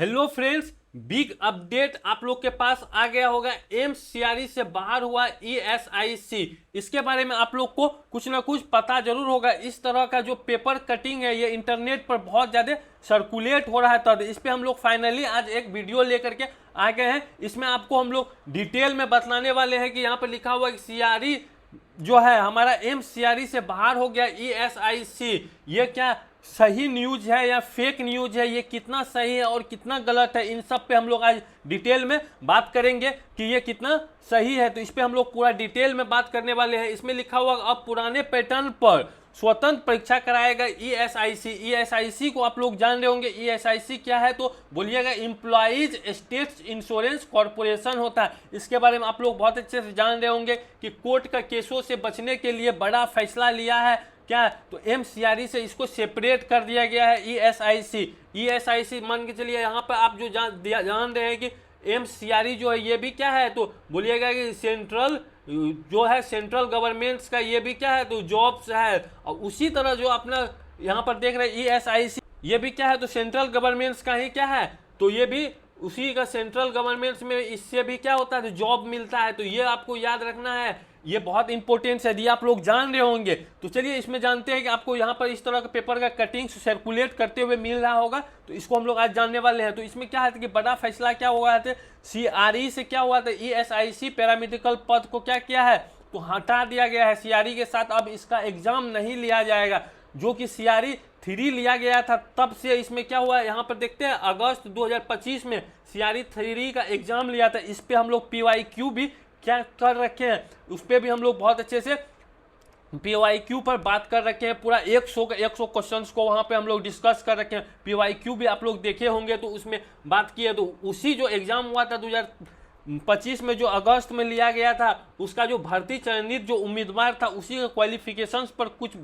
Hello friends, big update आप लोग के पास आ गया होगा। एमसीआरई से बाहर हुआ ईएसआईसी, इसके बारे में आप लोग को कुछ ना कुछ पता जरूर होगा। इस तरह का जो पेपर कटिंग है ये इंटरनेट पर बहुत ज़्यादा सर्कुलेट हो रहा है, तो इस पे हम लोग फाइनली आज एक वीडियो लेकर के आ गए हैं। इसमें आपको हम लोग डिटेल में बतलाने वाले हैं कि यहाँ पर लिखा हुआ है कि सीआरई जो है हमारा एमसीआरई से बाहर हो गया ईएसआईसी। ये क्या सही न्यूज है या फेक न्यूज है, ये कितना सही है और कितना गलत है, इन सब पे हम लोग आज डिटेल में बात करेंगे कि ये कितना सही है। तो इस पे हम लोग पूरा डिटेल में बात करने वाले हैं। इसमें लिखा हुआ अब पुराने पैटर्न पर स्वतंत्र परीक्षा कराएगा ईएसआईसी। ईएसआईसी को आप लोग जान रहे होंगे, ईएसआईसी क्या है तो बोलिएगा एम्प्लॉइज स्टेट इंश्योरेंस कॉर्पोरेशन होता है। इसके बारे में आप लोग बहुत अच्छे से जान रहे होंगे कि कोर्ट का केसों से बचने के लिए बड़ा फैसला लिया है क्या, तो एमसीआरई से इसको सेपरेट कर दिया गया है ईएसआईसी। ईएसआईसी मान के चलिए यहाँ पर आप जो जान रहे हैं कि एमसीआरई जो है ये भी क्या है तो बोलिएगा कि सेंट्रल जो है सेंट्रल गवर्नमेंट्स का ये भी क्या है तो जॉब्स है। और उसी तरह जो अपना यहाँ पर देख रहे हैं ईएसआईसी ये भी क्या है तो सेंट्रल गवर्नमेंट्स का ही क्या है तो ये भी उसी का सेंट्रल गवर्नमेंट्स में इससे भी क्या होता है तो जॉब मिलता है। तो ये आपको याद रखना है, ये बहुत इंपॉर्टेंट है, ये आप लोग जान रहे होंगे। तो चलिए इसमें जानते हैं कि आपको यहाँ पर इस तरह का पेपर का कटिंग सर्कुलेट करते हुए मिल रहा होगा, तो इसको हम लोग आज जानने वाले हैं। तो इसमें क्या है कि बड़ा फैसला क्या हुआ है, सीआरई से क्या हुआ था, ईएसआईसी पैरामेडिकल पद को क्या किया है तो हटा दिया गया है। सीआरई के साथ अब इसका एग्जाम नहीं लिया जाएगा, जो कि सीआरई 3 लिया गया था तब से इसमें क्या हुआ है यहाँ पर देखते हैं। अगस्त 2025 में सीआरई 3 का एग्जाम लिया था। इस पे हम लोग पीवाईक्यू भी क्या कर रखे हैं, उस पर भी हम लोग बहुत अच्छे से पीवाईक्यू पर बात कर रखे हैं। पूरा 100 क्वेश्चंस को वहां पे हम लोग डिस्कस कर रखे हैं। पीवाईक्यू भी आप लोग देखे होंगे तो उसमें बात की है। तो उसी जो एग्जाम हुआ था 2025 में जो अगस्त में लिया गया था, उसका जो भर्ती चयनित जो उम्मीदवार था उसी के क्वालिफिकेशंस पर कुछ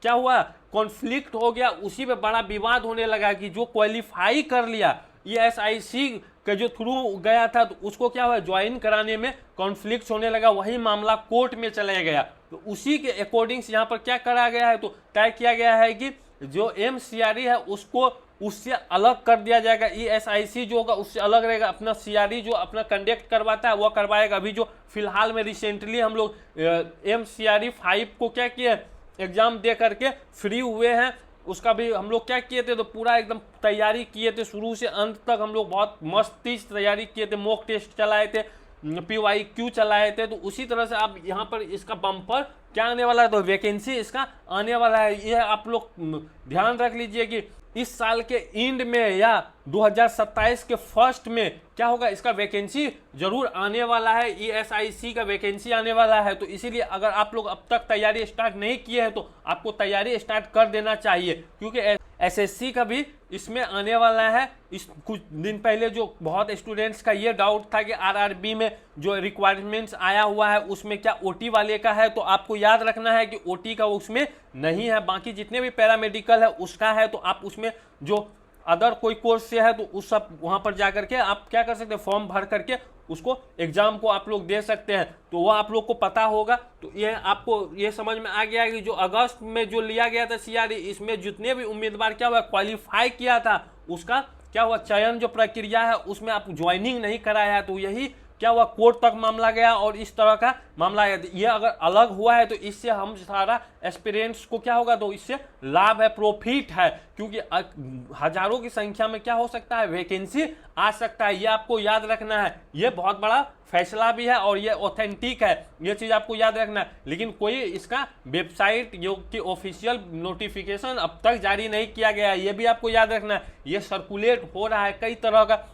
क्या हुआ कॉन्फ्लिक्ट हो गया। उसी पे बड़ा विवाद होने लगा कि जो क्वालिफाई कर लिया ईएसआईसी के जो थ्रू गया था तो उसको क्या हुआ ज्वाइन कराने में कॉन्फ्लिक्ट होने लगा। वही मामला कोर्ट में चला गया, तो उसी के अकॉर्डिंग्स यहाँ पर क्या करा गया है तो तय किया गया है कि जो एमसीआरई है उसको उससे अलग कर दिया जाएगा। ईएसआईसी जो होगा उससे अलग रहेगा, अपना सीआरई जो अपना कंडक्ट करवाता है वो करवाएगा। अभी जो फिलहाल में रिसेंटली हम लोग एमसीआरई 5 को क्या किया एग्जाम दे करके फ्री हुए हैं, उसका भी हम लोग क्या किए थे तो पूरा एकदम तैयारी किए थे, शुरू से अंत तक हम लोग बहुत मस्ती से तैयारी किए थे, मॉक टेस्ट चलाए थे, पीवाईक्यू चलाए थे। तो उसी तरह से अब यहाँ पर इसका बम्पर क्या आने वाला है तो वैकेंसी इसका आने वाला है। यह आप लोग ध्यान रख लीजिए कि इस साल के एंड में या 2027 के फर्स्ट में क्या होगा इसका वैकेंसी जरूर आने वाला है, ईएसआईसी का वैकेंसी आने वाला है। तो इसीलिए अगर आप लोग अब तक तैयारी स्टार्ट नहीं किए हैं तो आपको तैयारी स्टार्ट कर देना चाहिए, क्योंकि एसएससी का भी इसमें आने वाला है। इस कुछ दिन पहले जो बहुत स्टूडेंट्स का ये डाउट था कि आरआरबी में जो रिक्वायरमेंट्स आया हुआ है उसमें क्या ओटी वाले का है, तो आपको याद रखना है कि ओटी का उसमें नहीं है। बाकी जितने भी पैरामेडिकल है उसका है, तो आप उसमें जो अदर कोई कोर्स से है तो उस सब वहां पर जाकर के आप क्या कर सकते हैं फॉर्म भर करके उसको एग्जाम को आप लोग दे सकते हैं। तो वो आप लोग को पता होगा। तो ये आपको ये समझ में आ गया कि जो अगस्त में जो लिया गया था सीआरई, इसमें जितने भी उम्मीदवार क्या हुआ क्वालिफाई किया था उसका क्या हुआ चयन जो प्रक्रिया है उसमें आप ज्वाइनिंग नहीं कराया है, तो यही क्या हुआ कोर्ट तक मामला गया और इस तरह का मामला आया। ये अगर अलग हुआ है तो इससे हम सारा एस्पिरेंट्स को क्या होगा तो इससे लाभ है, प्रॉफिट है, क्योंकि हजारों की संख्या में क्या हो सकता है वैकेंसी आ सकता है। ये आपको याद रखना है, ये बहुत बड़ा फैसला भी है और ये ऑथेंटिक है, ये चीज आपको याद रखना है। लेकिन कोई इसका वेबसाइट जो कि ऑफिशियल नोटिफिकेशन अब तक जारी नहीं किया गया है, ये भी आपको याद रखना है। ये सर्कुलेट हो रहा है, कई तरह का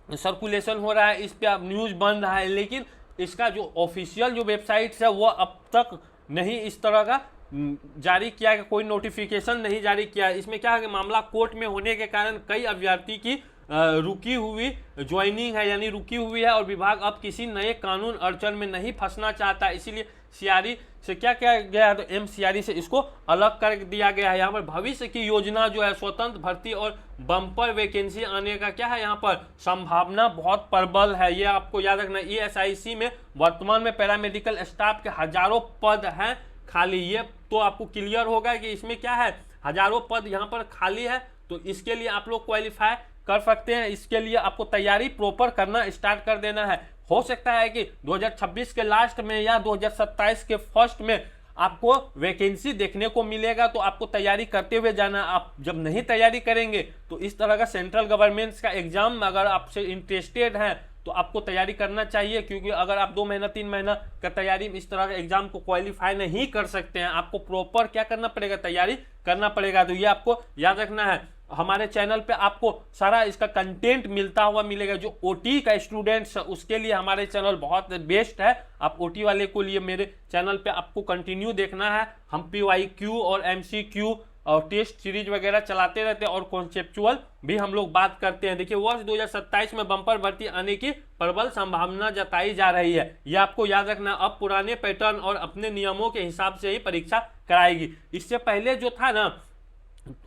सर्कुलेशन हो रहा है, इस पे अब न्यूज बन रहा है, लेकिन इसका जो ऑफिशियल जो वेबसाइट्स है वो अब तक नहीं इस तरह का जारी किया गया, कोई नोटिफिकेशन नहीं जारी किया। इसमें क्या है कि मामला कोर्ट में होने के कारण कई अभ्यर्थी की रुकी हुई ज्वाइनिंग है, यानी रुकी हुई है, और विभाग अब किसी नए कानून अड़चन में नहीं फंसना चाहता, इसीलिए सीआरई से क्या किया गया है तो एमसीआरई से इसको अलग कर दिया गया है। यहाँ पर भविष्य की योजना जो है स्वतंत्र भर्ती और बम्पर वैकेंसी आने का क्या है यहाँ पर संभावना बहुत प्रबल है, ये आपको याद रखना। ईएसआईसी में वर्तमान में पैरामेडिकल स्टाफ के हजारों पद हैं खाली, ये तो आपको क्लियर होगा कि इसमें क्या है हजारों पद यहाँ पर खाली है। तो इसके लिए आप लोग क्वालिफाई कर सकते हैं। इसके लिए आपको तैयारी प्रॉपर करना स्टार्ट कर देना है। हो सकता है कि 2026 के लास्ट में या 2027 के फर्स्ट में आपको वैकेंसी देखने को मिलेगा, तो आपको तैयारी करते हुए जाना। आप जब नहीं तैयारी करेंगे तो इस तरह का सेंट्रल गवर्नमेंट्स का एग्जाम अगर आपसे इंटरेस्टेड है तो आपको तैयारी करना चाहिए, क्योंकि अगर आप 2 महीना 3 महीना का तैयारी में इस तरह के एग्जाम को क्वालिफाई नहीं कर सकते हैं, आपको प्रॉपर क्या करना पड़ेगा, तैयारी करना पड़ेगा। तो ये आपको याद रखना है। हमारे चैनल पे आपको सारा इसका कंटेंट मिलता हुआ मिलेगा। जो ओटी का स्टूडेंट्स उसके लिए हमारे चैनल बहुत बेस्ट है। आप ओटी वाले को लिए मेरे चैनल पे आपको कंटिन्यू देखना है। हम PYQ और MCQ और टेस्ट सीरीज वगैरह चलाते रहते हैं और कॉन्सेप्चुअल भी हम लोग बात करते हैं। देखिए वर्ष 2027 में बम्पर भर्ती आने की प्रबल संभावना जताई जा रही है। ये आपको याद रखना। अब पुराने पैटर्न और अपने नियमों के हिसाब से ही परीक्षा कराएगी। इससे पहले जो था ना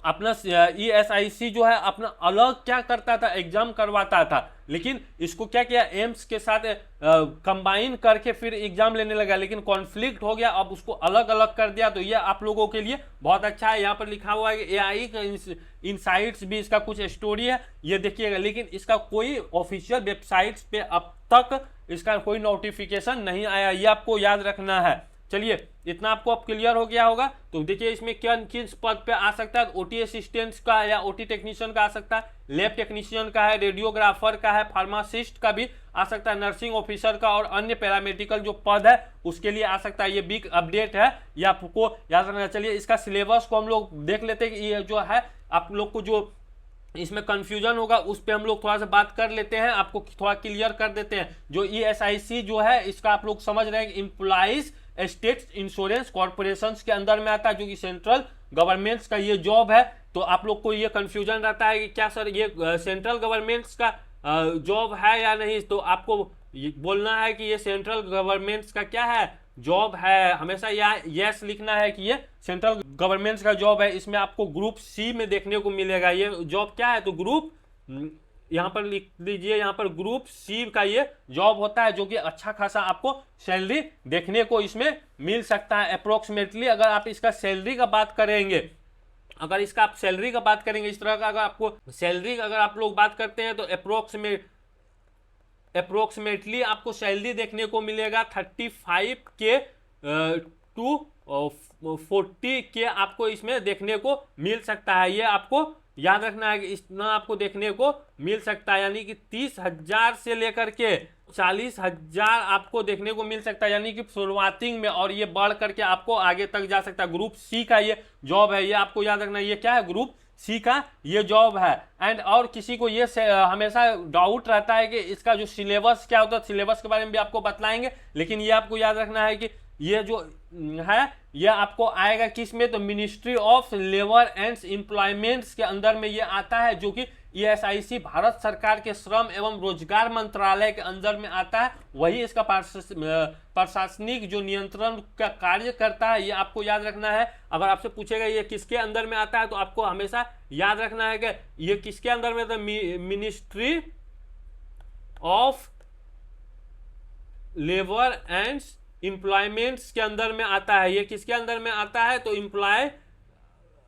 अपना ESIC जो है अपना अलग क्या करता था, एग्जाम करवाता था, लेकिन इसको क्या किया, एम्स के साथ कंबाइन करके फिर एग्जाम लेने लगा, लेकिन कॉन्फ्लिक्ट हो गया, अब उसको अलग अलग कर दिया। तो ये आप लोगों के लिए बहुत अच्छा है। यहाँ पर लिखा हुआ है कि AI का इनसाइट्स भी इसका कुछ स्टोरी है, ये देखिएगा, लेकिन इसका कोई ऑफिशियल वेबसाइट्स पे अब तक इसका कोई नोटिफिकेशन नहीं आया। ये आपको याद रखना है। चलिए इतना आपको अब क्लियर हो गया होगा। तो देखिए इसमें किस पद पे आ सकता है, OT असिस्टेंट्स का या OT टेक्नीशियन का आ सकता है, लैब टेक्नीशियन का है, रेडियोग्राफर का है, फार्मासिस्ट का भी आ सकता है, नर्सिंग ऑफिसर का और अन्य पैरामेडिकल जो पद है उसके लिए आ सकता है। ये बिग अपडेट है, ये आपको याद रखना। चलिए इसका सिलेबस को हम लोग देख लेते हैं कि ये जो है आप लोग को जो इसमें कंफ्यूजन होगा उस पे हम लोग थोड़ा सा बात कर लेते हैं, आपको थोड़ा क्लियर कर देते हैं। जो ESIC जो है इसका आप लोग समझ रहे हैं कि एम्प्लॉइज स्टेट इंश्योरेंस कॉर्पोरेशन के अंदर में आता है, जो कि सेंट्रल गवर्नमेंट्स का ये जॉब है। तो आप लोग को ये कंफ्यूजन रहता है कि क्या सर ये सेंट्रल गवर्नमेंट्स का जॉब है या नहीं, तो आपको बोलना है कि ये सेंट्रल गवर्नमेंट्स का क्या है, जॉब है। हमेशा यस लिखना है कि ये सेंट्रल गवर्नमेंट्स का जॉब है। इसमें आपको ग्रुप C में देखने को मिलेगा ये जॉब क्या है, तो ग्रुप यहाँ पर लिख लीजिए, यहाँ पर ग्रुप C का ये जॉब होता है, जो कि अच्छा खासा आपको सैलरी देखने को इसमें मिल सकता है। अप्रोक्सीमेटली अगर आप इसका सैलरी का बात करेंगे, अगर इसका आप सैलरी का बात करेंगे, इस तरह का अगर आपको सैलरी अगर आप लोग बात करते हैं तो अप्रोक्सीमेटली आपको सैलरी देखने को मिलेगा 35K टू 40K आपको इसमें देखने को मिल सकता है। ये आपको याद रखना है कि इतना आपको देखने को मिल सकता है, यानी कि 30,000 से लेकर के 40,000 आपको देखने को मिल सकता है, यानी कि शुरुआती में, और ये बढ़ करके आपको आगे तक जा सकता है। ग्रुप C का ये जॉब है, ये आपको याद रखना है। ये क्या है, ग्रुप C का ये जॉब है। एंड और किसी को ये हमेशा डाउट रहता है कि इसका जो सिलेबस क्या होता है, सिलेबस के बारे में भी आपको बतलाएंगे, लेकिन ये आपको याद रखना है कि ये जो है ये आपको आएगा किस में, तो ministry of labour and employments के अंदर में ये आता है, जो कि ESIC भारत सरकार के श्रम एवं रोजगार मंत्रालय के अंदर में आता है। वही इसका प्रशासनिक जो नियंत्रण का कार्य करता है, ये आपको याद रखना है। अगर आपसे पूछेगा ये किसके अंदर में आता है, तो आपको हमेशा याद रखना है कि ये किसके अंदर में, तो ministry of labour and employments के अंदर में आता है। ये किसके अंदर में आता है, तो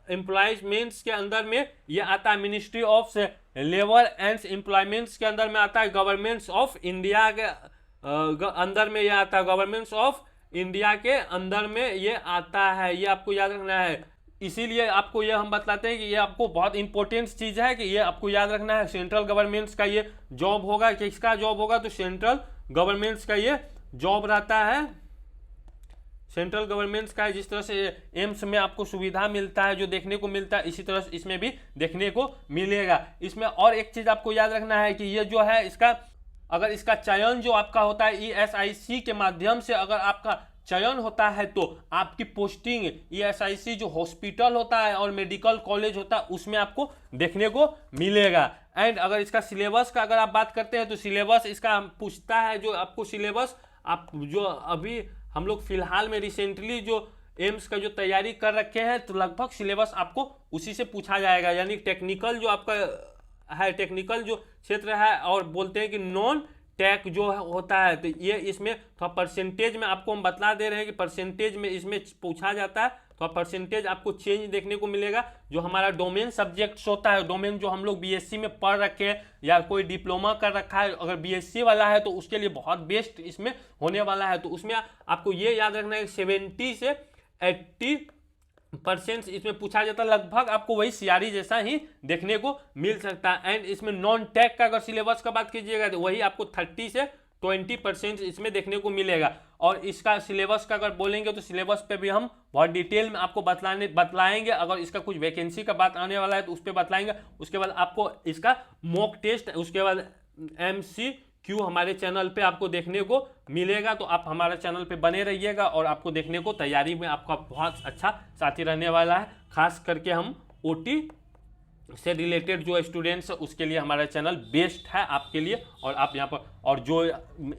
एम्प्लॉयमेंट्स के अंदर में ये आता है, ministry of labour and employments के अंदर में आता है। गवर्नमेंट्स ऑफ इंडिया के अंदर में ये आता है, गवर्नमेंट्स ऑफ इंडिया के अंदर में ये आता है। ये आपको याद रखना है। इसीलिए आपको ये हम बतलाते हैं कि ये आपको बहुत इंपॉर्टेंट चीज है कि ये आपको याद रखना है। सेंट्रल गवर्नमेंट्स का ये जॉब होगा, किसका जॉब होगा, तो सेंट्रल गवर्नमेंट्स का ये जॉब रहता है, सेंट्रल गवर्नमेंट्स का है। जिस तरह से एम्स में आपको सुविधा मिलता है, जो देखने को मिलता है, इसी तरह से इसमें भी देखने को मिलेगा। इसमें और एक चीज आपको याद रखना है कि ये जो है इसका अगर इसका चयन जो आपका होता है ESIC के माध्यम से अगर आपका चयन होता है, तो आपकी पोस्टिंग ESIC जो हॉस्पिटल होता है और मेडिकल कॉलेज होता है उसमें आपको देखने को मिलेगा। एंड अगर इसका सिलेबस का अगर आप बात करते हैं, तो सिलेबस इसका पूछता है, जो आपको सिलेबस आप जो अभी हम लोग फिलहाल में रिसेंटली जो एम्स का जो तैयारी कर रखे हैं, तो लगभग सिलेबस आपको उसी से पूछा जाएगा। यानी टेक्निकल जो आपका है, टेक्निकल जो क्षेत्र है, और बोलते हैं कि नॉन टेक जो होता है, तो ये इसमें थोड़ा परसेंटेज में आपको हम बतला दे रहे हैं कि परसेंटेज में इसमें पूछा जाता है तो परसेंटेज आपको चेंज देखने को मिलेगा। जो हमारा डोमेन सब्जेक्ट्स होता है, डोमेन जो हम लोग बीएससी में पढ़ रखे हैं या कोई डिप्लोमा कर रखा है, अगर बीएससी वाला है तो उसके लिए बहुत बेस्ट इसमें होने वाला है। तो उसमें आपको ये याद रखना है 70 से 80% इसमें पूछा जाता है, लगभग आपको वही सीआरई जैसा ही देखने को मिल सकता है। एंड इसमें नॉन टेक का अगर सिलेबस का बात कीजिएगा तो वही आपको 30 से 20% इसमें देखने को मिलेगा। और इसका सिलेबस का अगर बोलेंगे तो सिलेबस पे भी हम बहुत डिटेल में आपको बतलाएंगे। अगर इसका कुछ वैकेंसी का बात आने वाला है तो उस पर बतलाएंगे। उसके बाद आपको इसका मॉक टेस्ट, उसके बाद MCQ हमारे चैनल पे आपको देखने को मिलेगा। तो आप हमारे चैनल पे बने रहिएगा और आपको देखने को तैयारी में आपका बहुत अच्छा साथी रहने वाला है। खास करके हम OT से रिलेटेड जो स्टूडेंट्स है उसके लिए हमारा चैनल बेस्ट है आपके लिए। और आप यहाँ पर और जो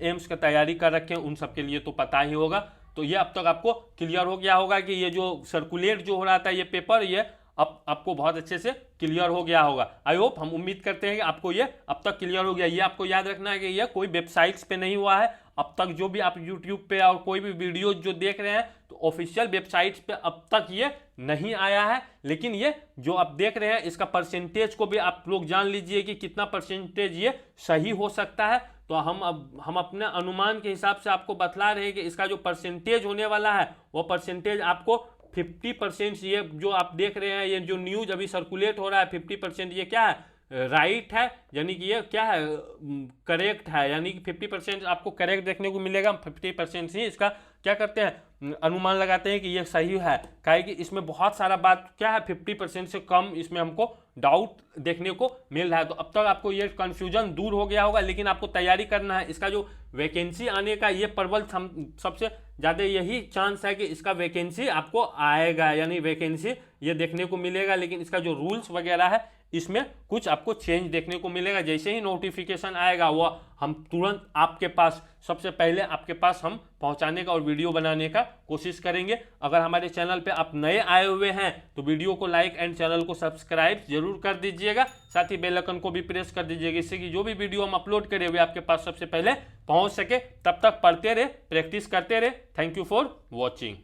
एम्स का तैयारी कर रखे हैं उन सब के लिए तो पता ही होगा। तो ये अब तक आपको क्लियर हो गया होगा कि ये जो सर्कुलेट जो हो रहा था ये पेपर, ये अब आपको बहुत अच्छे से क्लियर हो गया होगा। आई होप, हम उम्मीद करते हैं कि आपको ये अब तक क्लियर हो गया। ये आपको याद रखना है कि ये कोई वेबसाइट्स पे नहीं हुआ है। अब तक जो भी आप यूट्यूब पे और कोई भी वीडियो जो देख रहे हैं तो ऑफिशियल वेबसाइट्स पे अब तक ये नहीं आया है। लेकिन ये जो आप देख रहे हैं इसका परसेंटेज को भी आप लोग जान लीजिए कि कितना परसेंटेज ये सही हो सकता है। तो हम अपने अनुमान के हिसाब से आपको बतला रहे हैं कि इसका जो परसेंटेज होने वाला है वो परसेंटेज आपको 50%। ये जो आप देख रहे हैं, ये जो न्यूज अभी सर्कुलेट हो रहा है 50%, ये क्या है, राइट है, यानी कि ये क्या है, करेक्ट है। यानी कि 50% आपको करेक्ट देखने को मिलेगा। 50% ही इसका क्या करते हैं, अनुमान लगाते हैं कि ये सही है। काहे कि इसमें बहुत सारा बात क्या है, 50% से कम इसमें हमको डाउट देखने को मिल रहा है। तो अब तक आपको ये कन्फ्यूजन दूर हो गया होगा। लेकिन आपको तैयारी करना है। इसका जो वैकेंसी आने का ये प्रबल सबसे ज़्यादा यही चांस है कि इसका वैकेंसी आपको आएगा, यानी वैकेंसी ये देखने को मिलेगा। लेकिन इसका जो रूल्स वगैरह है इसमें कुछ आपको चेंज देखने को मिलेगा। जैसे ही नोटिफिकेशन आएगा वो हम तुरंत आपके पास, सबसे पहले आपके पास हम पहुंचाने का और वीडियो बनाने का कोशिश करेंगे। अगर हमारे चैनल पे आप नए आए हुए हैं तो वीडियो को लाइक एंड चैनल को सब्सक्राइब जरूर कर दीजिएगा। साथ ही बेल आइकन को भी प्रेस कर दीजिएगा, इससे कि जो भी वीडियो हम अपलोड करें वे आपके पास सबसे पहले पहुंच सके। तब तक पढ़ते रहे, प्रैक्टिस करते रहे। Thank you for watching.